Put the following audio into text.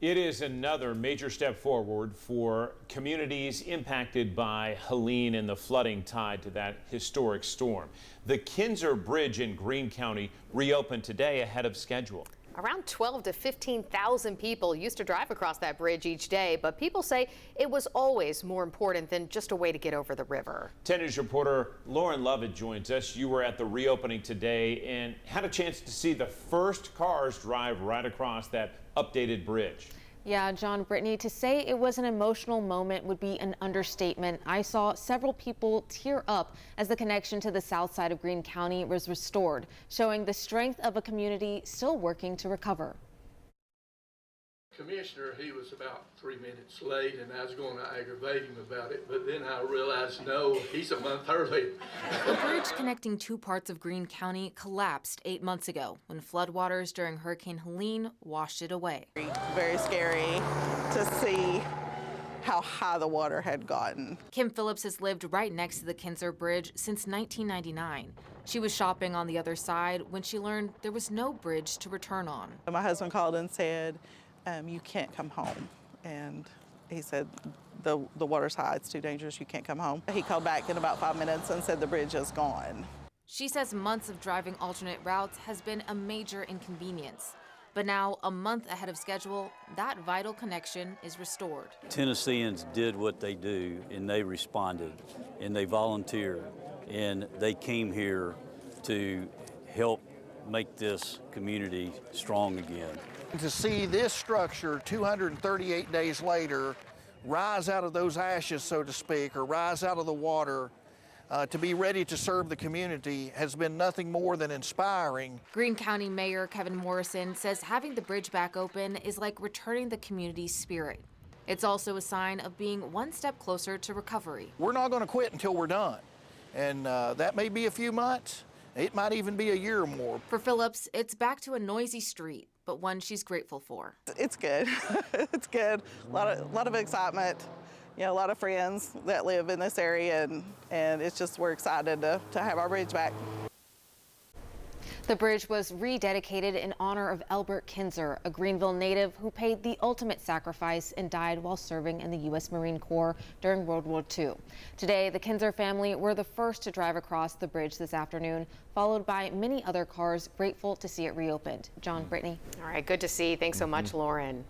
It is another major step forward for communities impacted by Helene and the flooding tied to that historic storm. The Kinser Bridge in Greene County reopened today ahead of schedule. Around 12 to 15,000 people used to drive across that bridge each day, but people say it was always more important than just a way to get over the river. 10 News reporter Lauren Lovett joins us. You were at the reopening today and had a chance to see the first cars drive right across that updated bridge. Yeah, John, Brittany, to say it was an emotional moment would be an understatement. I saw several people tear up as the connection to the south side of Greene County was restored, showing the strength of a community still working to recover. Commissioner, he was about 3 minutes late, and I was going to aggravate him about it, but then I realized, no, he's a month early. The bridge connecting two parts of Greene County collapsed 8 months ago when floodwaters during Hurricane Helene washed it away. Very scary to see how high the water had gotten. Kim Phillips has lived right next to the Kinser Bridge since 1999. She was shopping on the other side when she learned there was no bridge to return on. My husband called and said, you can't come home. And he said, the water's high, it's too dangerous, you can't come home. He called back in about 5 minutes and said the bridge is gone. She says months of driving alternate routes has been a major inconvenience. But now, a month ahead of schedule, that vital connection is restored. Tennesseans did what they do, and they responded, and they volunteered, and they came here to help make this community strong again. To see this structure 238 days later rise out of those ashes, so to speak, or rise out of the water to be ready to serve the community has been nothing more than inspiring. Greene County Mayor Kevin Morrison says having the bridge back open is like returning the community's spirit. It's also a sign of being one step closer to recovery. We're not going to quit until we're done, and that may be a few months. It might even be a year or more. For Phillips, it's back to a noisy street, but one she's grateful for. It's good. It's good. A lot of excitement. You know, a lot of friends that live in this area, and it's just we're excited to have our bridge back. The bridge was rededicated in honor of Elbert Kinser, a Greenville native who paid the ultimate sacrifice and died while serving in the U.S. Marine Corps during World War II. Today, the Kinser family were the first to drive across the bridge this afternoon, followed by many other cars grateful to see it reopened. John, Brittany. All right, good to see. Thanks so much, Lauren.